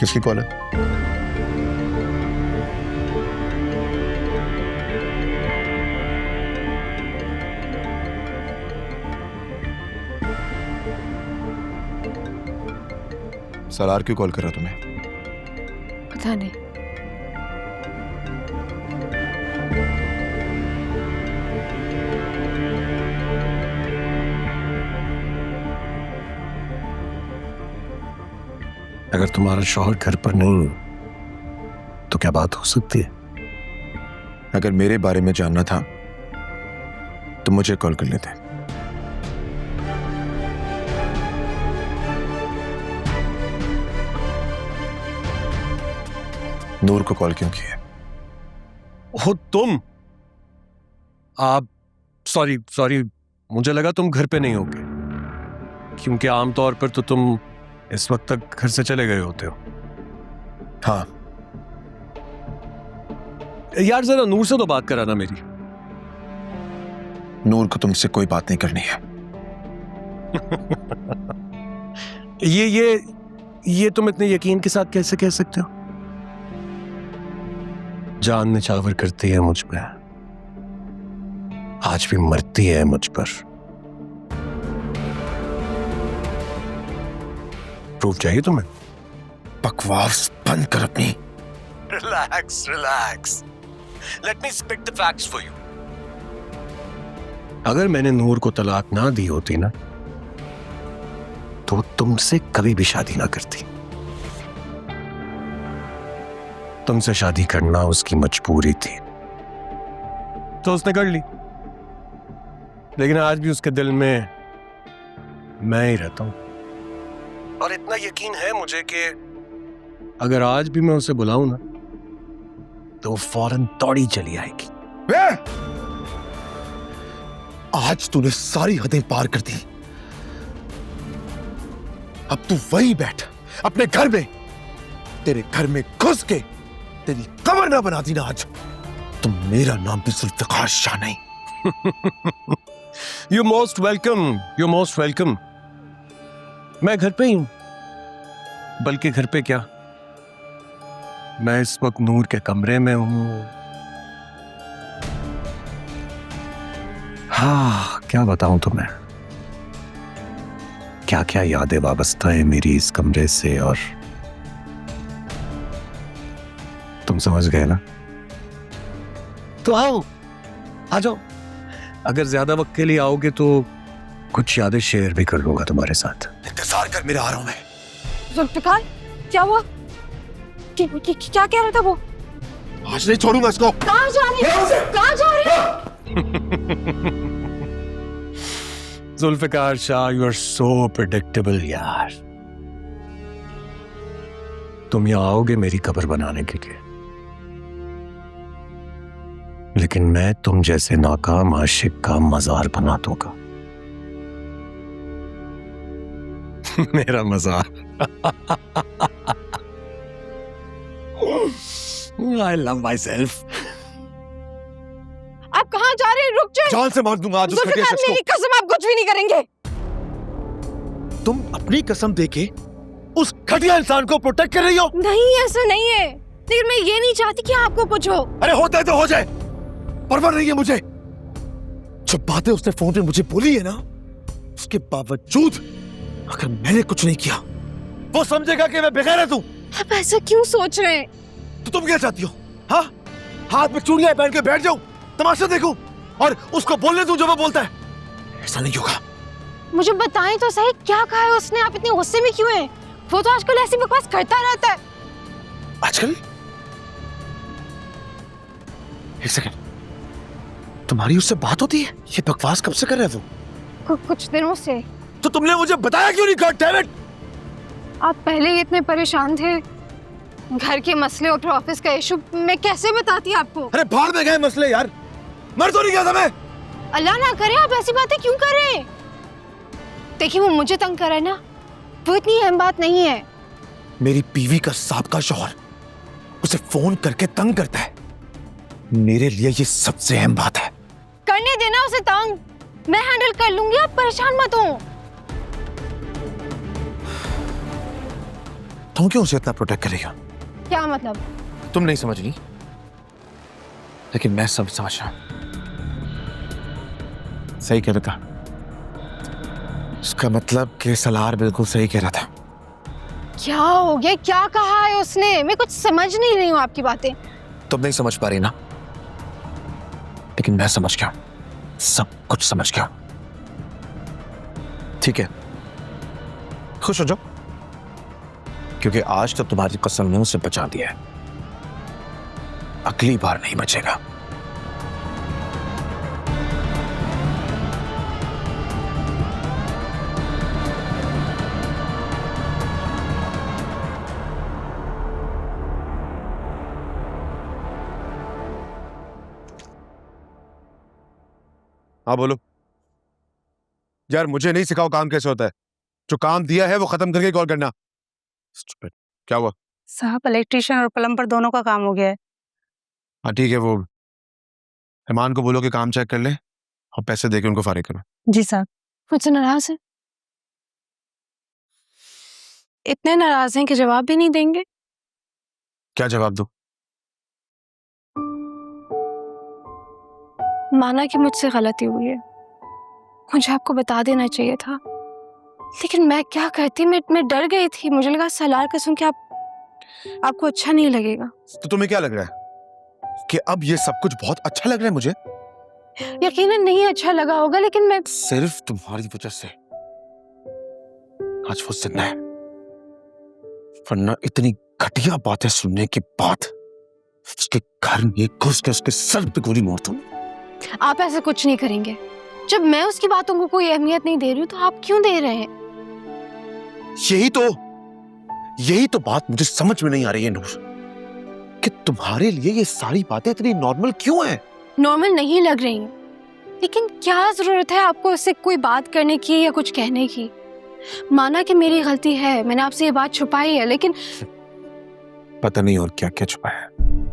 किसकी कॉल है? सलार क्यों कॉल कर रहा तुम्हें? पता नहीं। अगर तुम्हारा शौहर घर पर नहीं तो क्या बात हो सकती है? अगर मेरे बारे में जानना था तो मुझे कॉल कर लेते। नूर को कॉल क्यों किया? हो तुम? आप सॉरी, मुझे लगा तुम घर पे नहीं होगे, क्योंकि आमतौर पर तो तुम इस वक्त तक घर से चले गए होते हो। हाँ, यार जरा नूर से तो बात कराना मेरी। नूर को तुमसे कोई बात नहीं करनी है। ये तुम इतने यकीन के साथ कैसे कह सकते हो? जान निछावर करती है मुझ में, आज भी मरती है मुझ पर। प्रूफ चाहिए तुम्हें? बकवास बंद कर अपनी। Relax. Let me speak the facts for you. अगर मैंने नूर को तलाक ना दी होती ना, तो तुमसे कभी भी शादी ना करती। तुमसे शादी करना उसकी मजबूरी थी, तो उसने कर ली। लेकिन आज भी उसके दिल में मैं ही रहता हूं, और इतना यकीन है मुझे कि अगर आज भी मैं उसे बुलाऊं ना, तो वो फौरन दौड़ी चली आएगी। आज तूने सारी हदें पार कर दी। अब तू वहीं बैठ अपने घर में। तेरे घर में घुस के तेरी कमर ना बना दी ना आज, तो मेरा नाम भी जुल्फिकार शाह नहीं। You most welcome. मैं घर पे ही हूं, बल्कि घर पे क्या, मैं इस वक्त नूर के कमरे में हूं। हाँ, क्या बताऊं तुम्हें, क्या क्या यादें वाबस्ता है मेरी इस कमरे से। और तुम समझ गए ना? तो आओ, आ जाओ। अगर ज्यादा वक्त के लिए आओगे तो कुछ यादें शेयर भी कर लूंगा तुम्हारे साथ। इंतजार कर, मेरा आ रहा हूं मैं। जुल्फिकार, क्या हुआ? क्या कह रहा था वो? आज नहीं छोड़ूंगा इसको। कहाँ जा रहे हैं? Zulfikar Shah, you are so predictable यार। तुम यहां आओगे मेरी कब्र बनाने के लिए, लेकिन मैं तुम जैसे नाकाम आशिक का मजार बना दूंगा। मेरा मजार। I love myself. आप कहाँ जा रहे हैं? रुक जाइए। जान से मार दूंगा आज उस घटिया शख्स को। मेरी कसम, आप कुछ भी नहीं करेंगे। तुम अपनी कसम देके उस घटिया इंसान को प्रोटेक्ट कर रही हो। नहीं, ऐसा नहीं है, लेकिन मैं ये नहीं चाहती कि आपको कुछ हो। अरे होता है तो हो जाए, परवाह नहीं है मुझे। जो बातें उसने फोन पे मुझे बोली है ना, उसके बावजूद अगर मैंने कुछ नहीं किया, वो समझेगा कि मैं बेगैरत हूं। आप ऐसा क्यों सोच रहे हैं? तो तुम क्या चाहती हो? हाँ, हाथ में चूड़ियां पहन के बैठ जाऊं, तमाशा देखूं और उसको बोलने दूं जो वो बोलता है? ऐसा नहीं होगा। मुझे बताएं तो सही, क्या कहा है उसने? आप इतने गुस्से में क्यों हैं? वो तो आजकल ऐसी बकवास करता रहता है। आजकल? एक सेकंड, तुम्हारी उससे बात होती है? ये बकवास कब से कर रहे हो? कुछ दिनों से। तो तुमने मुझे बताया क्यों नहीं? God damn it! आप पहले ही इतने परेशान थे, घर के मसले और फिर ऑफिस का इशू, मैं कैसे बताती आपको? अरे भाड़ में गए मसले यार, मर तो नहीं गया था मैं। अल्लाह ना करे आप ऐसी बातें क्यों कर रहे हैं? देखिए, वो मुझे तंग कर रहा है ना, वो इतनी अहम बात नहीं है। मेरी बीवी का साबका शौहर उसे फोन करके तंग करता है, मेरे लिए ये सबसे अहम बात है। करने देना उसे तंग, मैं हैंडल कर लूंगी, आप परेशान मत हो। तुम क्यों उसे इतना प्रोटेक्ट करेगा? क्या मतलब? तुम नहीं समझ रही, लेकिन मैं सब समझ रहा हूं। सही कह रहा था, उसका मतलब कि सलार बिल्कुल सही कह रहा था। क्या हो गया? क्या कहा है उसने? मैं कुछ समझ नहीं रही हूँ आपकी बातें। तुम नहीं समझ पा रही ना, लेकिन मैं समझ गया, सब कुछ समझ गया। ठीक है, खुश हो जाओ, क्योंकि आज तो तुम्हारी कसम ने उसे बचा दिया है, अगली बार नहीं बचेगा। हाँ बोलो। यार मुझे नहीं सिखाओ काम कैसे होता है, जो काम दिया है वो खत्म करके कॉल करना। Stupid. क्या हुआ? साहब इलेक्ट्रिशियन और प्लम्बर दोनों का काम हो गया है। हाँ ठीक है, वो रहमान को बोलो कि काम चेक कर ले और पैसे देके उनको फारिग करो। जी साहब। मुझसे नाराज है? इतने नाराज हैं कि जवाब भी नहीं देंगे। क्या जवाब दो? माना कि मुझसे गलती हुई है, मुझे आपको बता देना चाहिए था, लेकिन मैं क्या करती, मैं डर गई थी। मुझे लगा सलार कसम कि आपको अच्छा नहीं लगेगा। तो तुम्हें क्या लग रहा है कि अब ये सब कुछ बहुत अच्छा लग रहा है मुझे? यकीनन नहीं अच्छा लगा होगा, लेकिन मैं सिर्फ तुम्हारी वजह से आज वो जिंदा है, वरना इतनी घटिया बातें सुनने के बाद उसके घर में घुस के उसके सर पे गोली मार दूं। आप ऐसा कुछ नहीं करेंगे। जब मैं उसकी बातों को कोई अहमियत नहीं दे रही हूँ, तो आप क्यों दे रहे हैं? यही तो बात मुझे समझ में नहीं आ रही है नूर, कि तुम्हारे लिए ये सारी बातें इतनी नॉर्मल क्यों हैं? नॉर्मल नहीं लग रही हैं, लेकिन क्या जरूरत है आपको उससे कोई बात करने की या कुछ कहने की? माना कि मेरी गलती है, मैंने आपसे ये बात छुपाई है, लेकिन पता नहीं और क्या क्या छुपाया है।